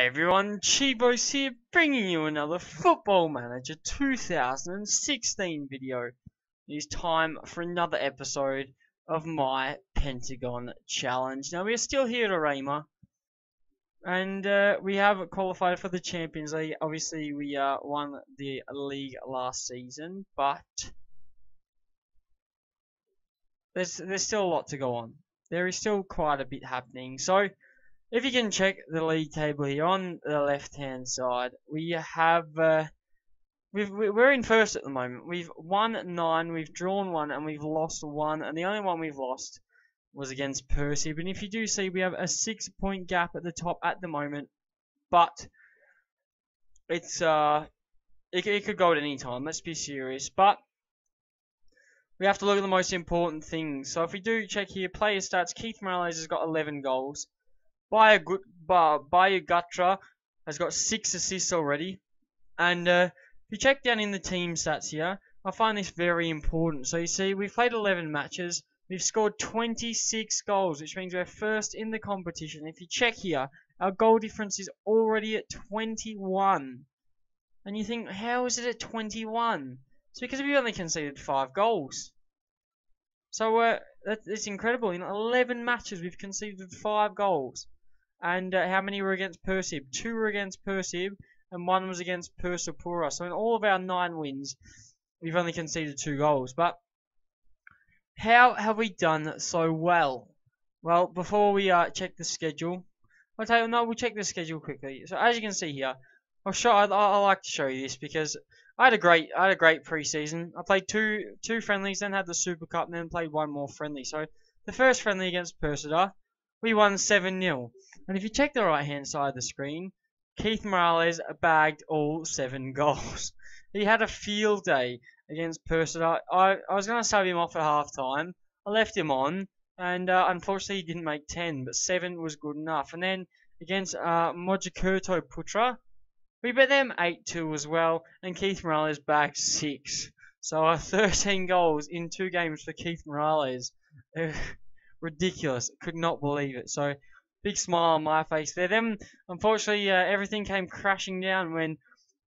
G'day everyone, Chibos here, bringing you another Football Manager 2016 video. It is time for another episode of my Pentagon challenge. Now we are still here at Arema, and we have qualified for the Champions League. Obviously we won the league last season, but there's still a lot to go on. There is still quite a bit happening, so if you can check the league table here on the left-hand side, we have we're in first at the moment. We've won 9, we've drawn 1, and we've lost 1. And the only one we've lost was against Percy. But if you do see, we have a 6-point gap at the top at the moment. But it's it could go at any time. Let's be serious. But we have to look at the most important things. So if we do check here, player stats, Keith Morales has got 11 goals. Bayagatra has got 6 assists already. And if you check down in the team stats here, I find this very important. So you see, we've played 11 matches. We've scored 26 goals, which means we're first in the competition. If you check here, our goal difference is already at 21. And you think, how is it at 21? It's because we only conceded 5 goals. So it's incredible. In 11 matches, we've conceded 5 goals. And how many were against Persib? 2 were against Persib, and 1 was against Persipura. So in all of our 9 wins, we've only conceded 2 goals. But how have we done so well? Well, before we check the schedule, I'll tell you, no, we'll check the schedule quickly. So as you can see here, I like to show you this because I had a great pre-season. I played two friendlies, then had the Super Cup, and then played 1 more friendly. So the first friendly against Persida, we won 7-0. And if you check the right-hand side of the screen, Keith Morales bagged all 7 goals. He had a field day against Persida. I was going to sub him off at half-time. I left him on, and unfortunately he didn't make 10, but 7 was good enough. And then against Mojokerto Putra, we beat them 8-2 as well, and Keith Morales bagged 6. So 13 goals in 2 games for Keith Morales. Ridiculous. Could not believe it. So big smile on my face there. Then, unfortunately, everything came crashing down when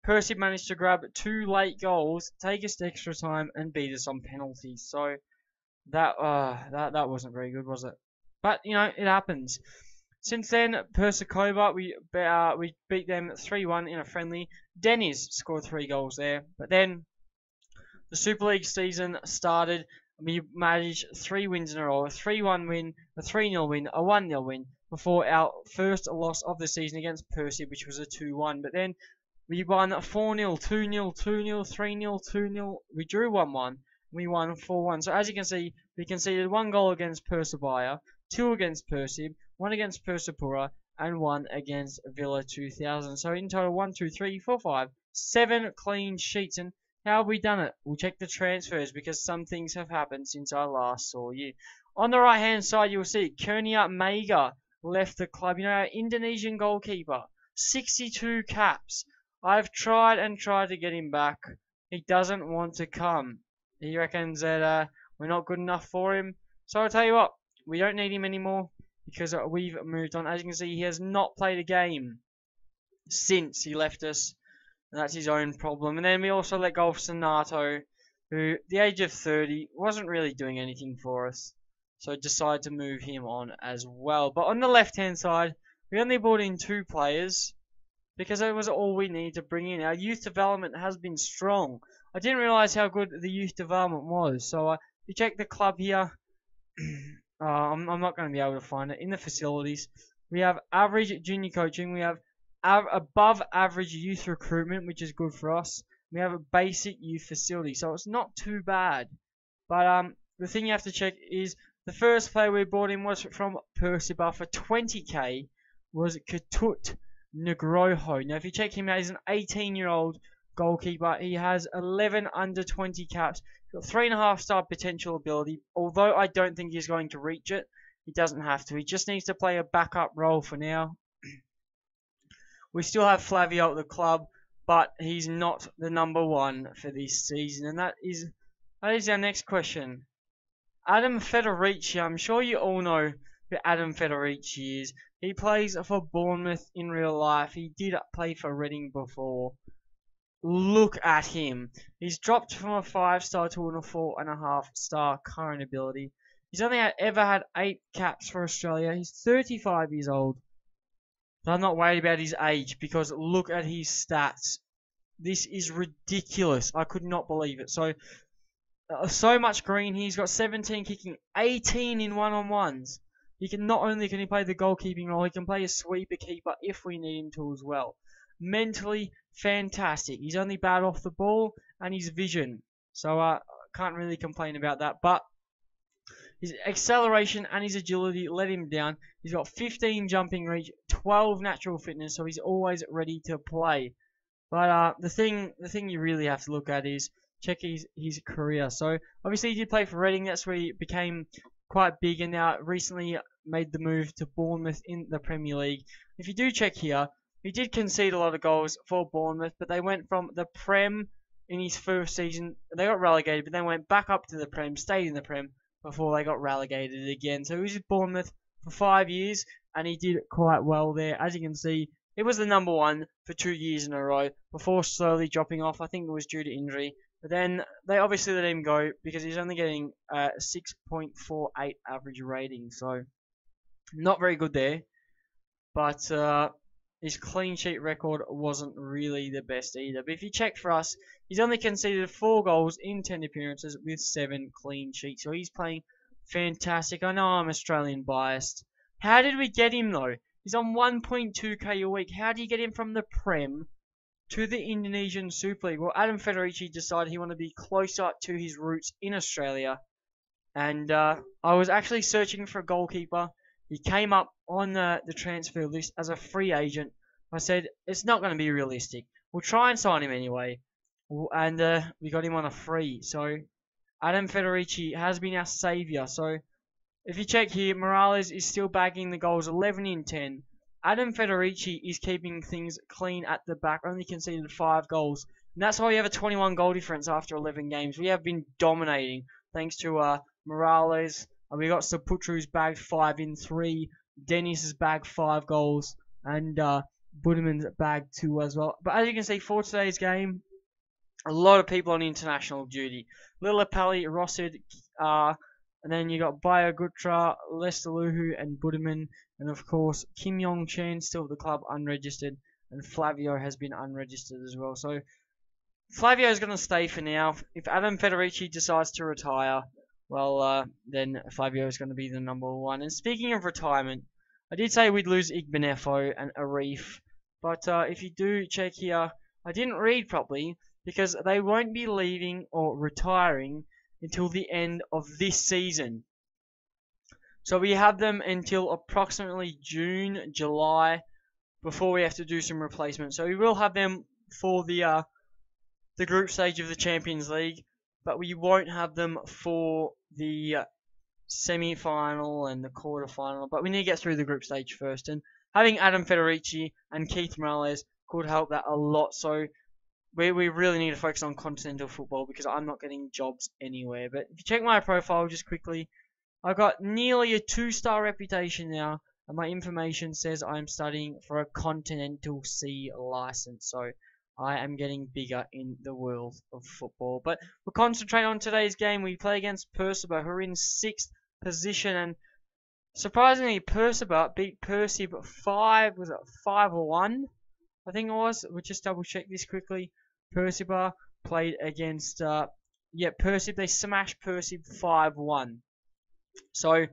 Percy managed to grab 2 late goals, take us to extra time, and beat us on penalties. So that wasn't very good, was it? But you know, it happens. Since then, Persicoba, we beat them 3-1 in a friendly. Dennis scored 3 goals there. But then the Super League season started. We managed 3 wins in a row, a 3-1 win, a 3-0 win, a 1-0 win, before our first loss of the season against Percy, which was a 2-1. But then we won 4-0, 2-0, 2-0, 3-0, 2-0. We drew 1-1. We won 4-1. So as you can see, we conceded 1 goal against Persibaya, 2 against Persib, 1 against Persipura, and 1 against Villa 2000. So in total, 1, 2, 3, 4, 5, 7 clean sheets. And how have we done it? We'll check the transfers because some things have happened since I last saw you. On the right hand side, you'll see Kurnia Mega left the club. You know, our Indonesian goalkeeper, 62 caps. I've tried and tried to get him back. He doesn't want to come. He reckons that we're not good enough for him. So I'll tell you what, we don't need him anymore because we've moved on. As you can see, he has not played a game since he left us. And that's his own problem. And then we also let go of Sonato, who, at the age of 30, wasn't really doing anything for us. So decided to move him on as well. But on the left-hand side, we only brought in 2 players because that was all we needed to bring in. Our youth development has been strong. I didn't realise how good the youth development was. So if you check the club here, I'm not going to be able to find it. In the facilities, we have average junior coaching. We have above average youth recruitment, which is good for us. We have a basic youth facility, so it's not too bad. But the thing you have to check is the first player we brought in was from Persiba for 20k, was Ketut Nugroho. Now if you check him out, he's an 18-year-old goalkeeper. He has 11 under 20 caps. He's got 3.5-star potential ability. Although I don't think he's going to reach it, he doesn't have to. He just needs to play a backup role for now. We still have Flavio at the club, but he's not the number 1 for this season. And that is our next question. Adam Federici, I'm sure you all know who Adam Federici is. He plays for Bournemouth in real life. He did play for Reading before. Look at him. He's dropped from a 5-star to a 4.5-star current ability. He's only ever had 8 caps for Australia. He's 35 years old. But I'm not worried about his age because look at his stats. This is ridiculous. I could not believe it. So much green. He's got 17 kicking, 18 in one-on-ones. Not only can he play the goalkeeping role, he can play a sweeper keeper if we need him to as well. Mentally fantastic. He's only bad off the ball and his vision. So can't really complain about that. But his acceleration and his agility let him down. He's got 15 jumping reach, 12 natural fitness, so he's always ready to play. But the thing you really have to look at is check his career. So obviously he did play for Reading. That's where he became quite big, and now recently made the move to Bournemouth in the Premier League. If you do check here, he did concede a lot of goals for Bournemouth, but they went from the Prem in his first season. They got relegated, but then went back up to the Prem, stayed in the Prem before they got relegated again. So he was at Bournemouth for 5 years, and he did quite well there. As you can see, it was the number 1 for 2 years in a row before slowly dropping off. I think it was due to injury. But then they obviously let him go because he's only getting 6.48 average rating. So not very good there. But his clean sheet record wasn't really the best either. But if you check for us, he's only conceded 4 goals in 10 appearances with 7 clean sheets. So he's playing fantastic. I know I'm Australian biased. How did we get him though? He's on 1.2k a week. How do you get him from the Prem to the Indonesian Super League? Well, Adam Federici decided he wanted to be closer to his roots in Australia. And I was actually searching for a goalkeeper. He came up on the transfer list as a free agent. I said, it's not going to be realistic. We'll try and sign him anyway. And we got him on a free. So Adam Federici has been our saviour. So if you check here, Morales is still bagging the goals, 11 in 10. Adam Federici is keeping things clean at the back, only conceded 5 goals. And that's why we have a 21 goal difference after 11 games. We have been dominating thanks to Morales. We got Saputra who's bagged 5 in 3. Dennis has bagged 5 goals. And Budeman's bagged 2 as well. But as you can see, for today's game, a lot of people on international duty. Lillipali, Rossid, and then you got Bayagutra, Lestaluhu, and Budeman. And of course, Kim Yong-chen, still at the club, unregistered. And Flavio has been unregistered as well. So Flavio is going to stay for now. If Adam Federici decides to retire, well, then Flavio is going to be the number 1. And speaking of retirement, I did say we'd lose Igbenefo and Arif. But if you do check here, I didn't read properly because they won't be leaving or retiring until the end of this season. So we have them until approximately June, July before we have to do some replacements. So we will have them for the group stage of the Champions League, but we won't have them for the semi-final and the quarter-final. But we need to get through the group stage first. And having Adam Federici and Keith Morales could help that a lot. So we really need to focus on continental football because I'm not getting jobs anywhere. But if you check my profile just quickly, I got nearly a 2-star reputation now. And my information says I'm studying for a Continental C license. So I am getting bigger in the world of football. But we'll concentrate on today's game. We play against Persiba, who are in 6th position. And surprisingly, Persiba beat Persib 5-1? I think it was. We'll just double check this quickly. Persiba played against, Persib. They smashed Persib 5-1. So,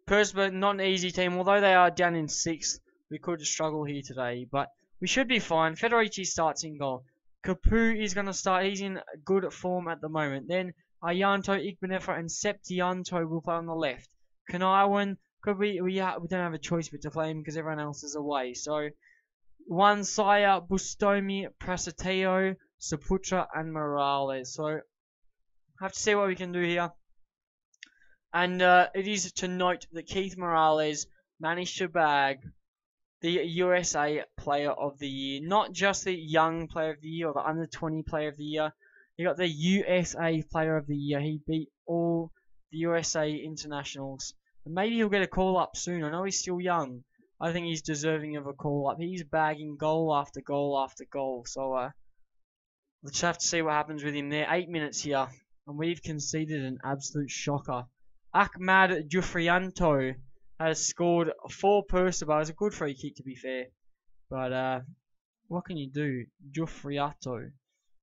Persiba, not an easy team. Although they are down in 6th, we could struggle here today. But we should be fine. Federici starts in goal. Kapu is going to start. He's in good form at the moment. Then Ayanto, Igbenefra, and Septianto will play on the left. Kanaiwan, we don't have a choice but to play him because everyone else is away. So, Juan Saya, Bustomi, Prasateo, Saputra, and Morales. So, have to see what we can do here. And it is to note that Keith Morales managed to bag the USA Player of the Year. Not just the Young Player of the Year or the Under 20 Player of the Year. He got the USA Player of the Year. He beat all the USA internationals And maybe he'll get a call-up soon. I know he's still young. I think he's deserving of a call-up. He's bagging goal after goal after goal. So, we'll just have to see what happens with him there. 8 minutes here. And we've conceded an absolute shocker. Ahmad Jufrianto has scored 4 Perseba. It's a good free kick, to be fair. But, what can you do? Jufriato.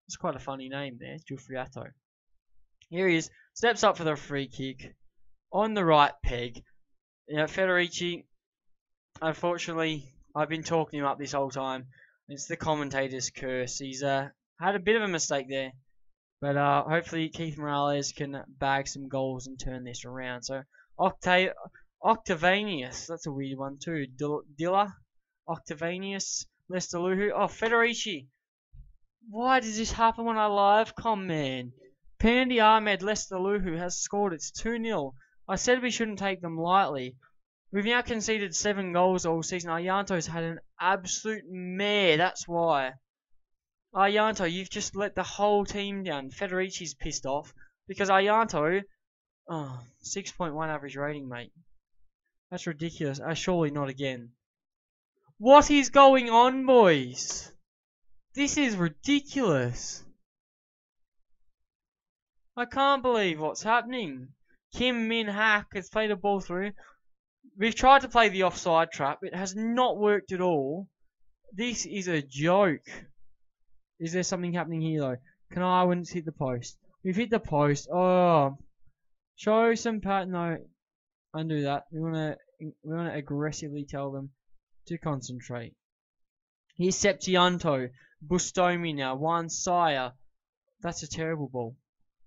It's quite a funny name there, Jufriato. Here he is. Steps up for the free kick. On the right peg. You know, Federici, unfortunately, I've been talking him up this whole time. It's the commentator's curse. He's had a bit of a mistake there. But hopefully Keith Morales can bag some goals and turn this around. So, Octavianus. That's a weird one too. Dilla. Octavianus. Lester Luhu. Oh, Federici. Why does this happen when I live comment? Pandy Ahmed Lester Luhu has scored. It's 2-0. I said we shouldn't take them lightly. We've now conceded 7 goals all season. Ayanto's had an absolute mare. That's why. Ayanto, you've just let the whole team down. Federici's pissed off. Because Ayanto... Oh, 6.1 average rating, mate. That's ridiculous. Surely not again. What is going on, boys? This is ridiculous. I can't believe what's happening. Kim Min Hak has played a ball through. We've tried to play the offside trap. It has not worked at all. This is a joke. Is there something happening here though? Can I wouldn't hit the post? We've hit the post. Oh, show some pat. No, undo that. We wanna aggressively tell them to concentrate. Here's Septianto. Bustomi now. Juan Saya. That's a terrible ball.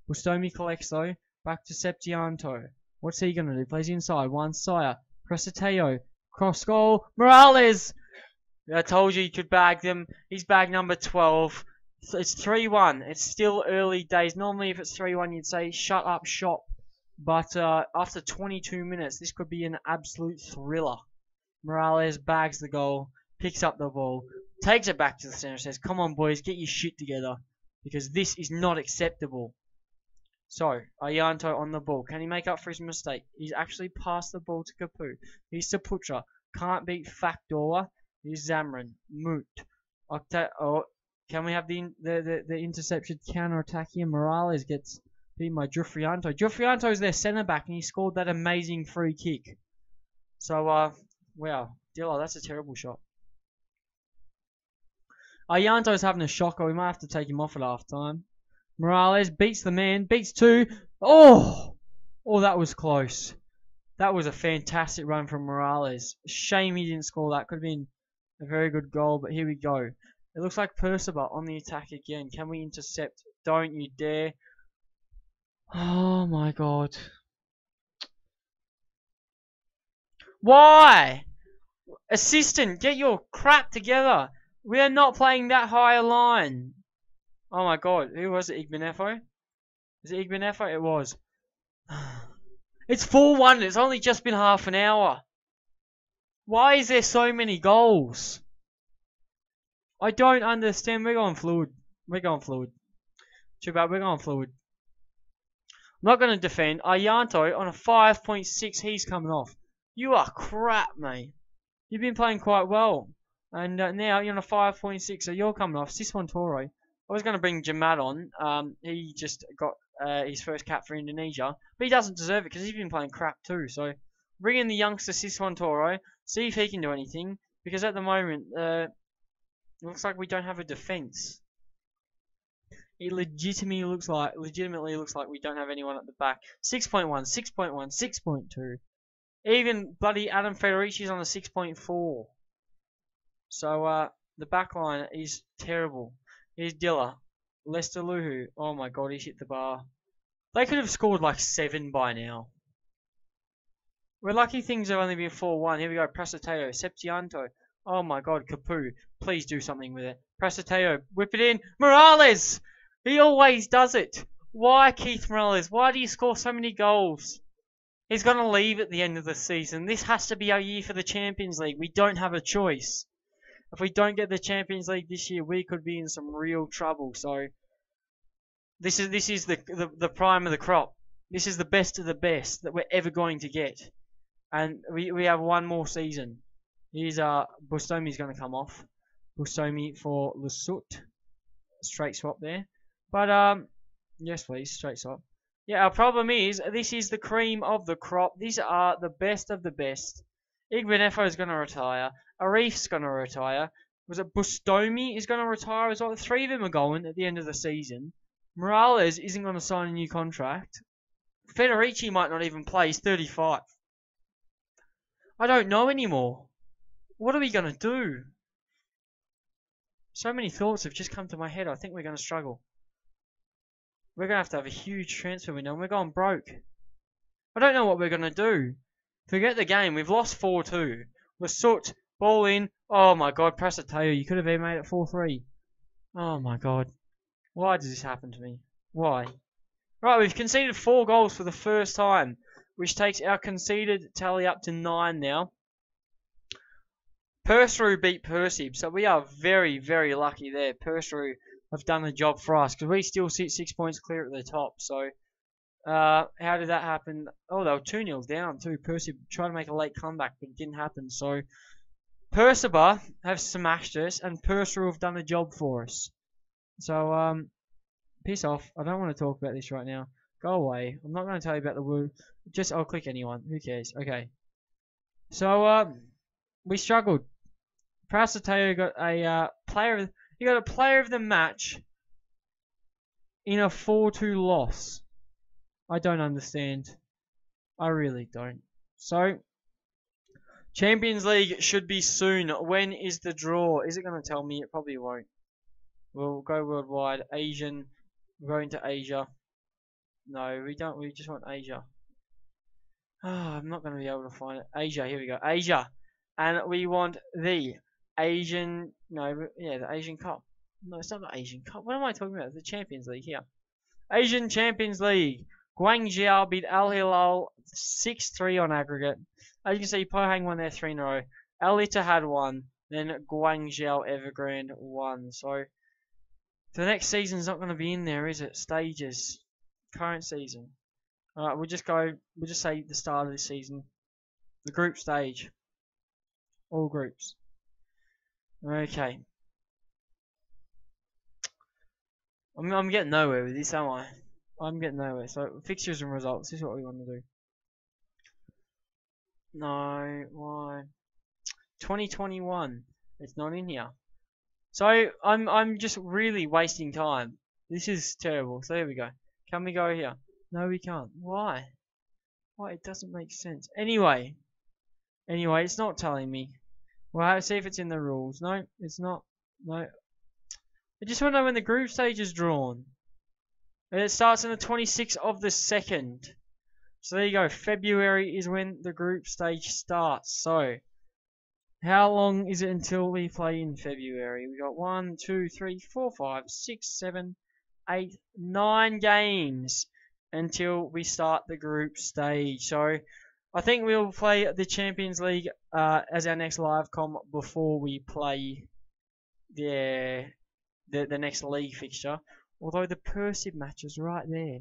Bustomi collects though. Back to Septianto. What's he gonna do? Plays inside. Juan Saya. Presateo. Cross goal. Morales! I told you could bag them. He's bag number 12. So it's 3-1. It's still early days. Normally if it's 3-1 you'd say shut up shop. But after 22 minutes this could be an absolute thriller. Morales bags the goal. Picks up the ball. Takes it back to the center. Says, come on boys, get your shit together. Because this is not acceptable. So, Ayanto on the ball. Can he make up for his mistake? He's actually passed the ball to Capu. He's to Putra. Can't beat Factor. Here's Zamran. Moot. Can we have the interception counter-attack here? Morales gets beat by Jufrianto. Jufrianto's their centre-back and he scored that amazing free kick. So, wow. Dilla, that's a terrible shot. Ayanto's having a shocker. We might have to take him off at half-time. Morales beats the man, beats 2. Oh, that was close. That was a fantastic run from Morales. Shame he didn't score that. Could have been a very good goal, but here we go. It looks like Perseba on the attack again. Can we intercept? Don't you dare. Oh my god. Why? Assistant, get your crap together. We are not playing that high a line. Oh my god, who was it? Igbenefo? Is it Igbenefo? It was. It's 4-1, it's only just been half an hour. Why is there so many goals? I don't understand. We're going fluid. Too bad, we're going fluid. I'm not going to defend. Ayanto on a 5.6, he's coming off. You are crap, mate. You've been playing quite well. And now you're on a 5.6, so you're coming off. Siswantoro. I was going to bring Jamad on. He just got his first cap for Indonesia. But he doesn't deserve it because he's been playing crap too. So bring in the youngster Siswantoro. See if he can do anything. Because at the moment, it looks like we don't have a defense. It legitimately looks like we don't have anyone at the back. 6.1, 6.1, 6.2. Even bloody Adam Federici's on a 6.4. So the back line is terrible. Here's Dilla. Lester Luhu. Oh my god, he's hit the bar. They could have scored like 7 by now. We're lucky things have only been 4-1. Here we go. Presateo. Septianto. Oh my god, Capu. Please do something with it. Presateo. Whip it in. Morales! He always does it. Why, Keith Morales? Why do you score so many goals? He's going to leave at the end of the season. This has to be our year for the Champions League. We don't have a choice. If we don't get the Champions League this year, we could be in some real trouble. So, this is the prime of the crop. This is the best of the best that we're ever going to get. and we have one more season. Here's Bustomi's going to come off. Bustomi for Lasut. Straight swap there. But yes please, straight swap. Yeah, our problem is this is the cream of the crop. These are the best of the best. Igbenefo is going to retire. Arif's going to retire. Was it Bustomi is going to retire as well? 3 of them are going at the end of the season. Morales isn't going to sign a new contract. Federici might not even play. He's 35. I don't know anymore. What are we going to do? So many thoughts have just come to my head. I think we're going to struggle. We're going to have a huge transfer window, and we're going broke. I don't know what we're going to do. Forget the game. We've lost 4-2. Lasut, ball in. Oh my god, Prasateo, you could have even made it 4-3. Oh my god. Why does this happen to me? Why? Right, we've conceded 4 goals for the first time, which takes our conceded tally up to 9 now. Persru beat Persib, so we are very, very lucky there. Persru have done the job for us, because we still sit 6 points clear at the top. So, how did that happen? Oh, they were 2-0 down too. Persib tried to make a late comeback, but it didn't happen. So, Persiba have smashed us, and Persru have done the job for us. So, piss off. I don't want to talk about this right now. Go away. I'm not going to tell you about the woo. Just, I'll click anyone. Who cares? Okay. So, we struggled. Prasateo got a player of the match in a 4-2 loss. I don't understand. I really don't. So, Champions League should be soon. When is the draw? Is it going to tell me? It probably won't. We'll go worldwide. Asian. We're going to Asia. No, we don't. We just want Asia. I'm not going to be able to find it. Asia. Here we go. Asia. And we want the Asian. No, yeah, the Asian Cup. No, it's not the Asian Cup. What am I talking about? The Champions League here. Asian Champions League. Guangzhou beat Al Hilal 6-3 on aggregate. As you can see, Pohang won their 3 in a row. Al Ittihad won. Then Guangzhou Evergrande won. So, the next season's not going to be in there, is it? Stages. Current season. Alright, we'll just say the start of the season. The group stage. All groups. Okay. I'm getting nowhere with this, am I? I'm getting nowhere. So, fixtures and results. This is what we want to do. No, why? 2021. It's not in here. So, I'm just really wasting time. This is terrible. So, here we go. Can we go here? No, we can't. Why? Why? It doesn't make sense. Anyway, it's not telling me. Well, see if it's in the rules. No, it's not. No. I just want to know when the group stage is drawn. And it starts on the 26th of the 2nd. So there you go. February is when the group stage starts. So, how long is it until we play in February? We got 1, 2, 3, 4, 5, 6, 7, 8, 9 games until we start the group stage. So, I think we'll play the Champions League as our next live com before we play the next league fixture. Although the Persib match is right there.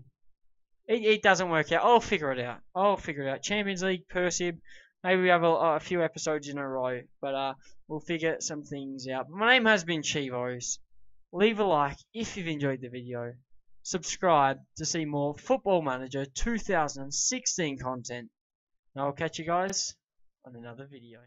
It doesn't work out. I'll figure it out. Champions League, Persib. Maybe we have a few episodes in a row. But we'll figure some things out. But my name has been Chivos. Leave a like if you've enjoyed the video. Subscribe to see more Football Manager 2016 content. And I'll catch you guys on another video.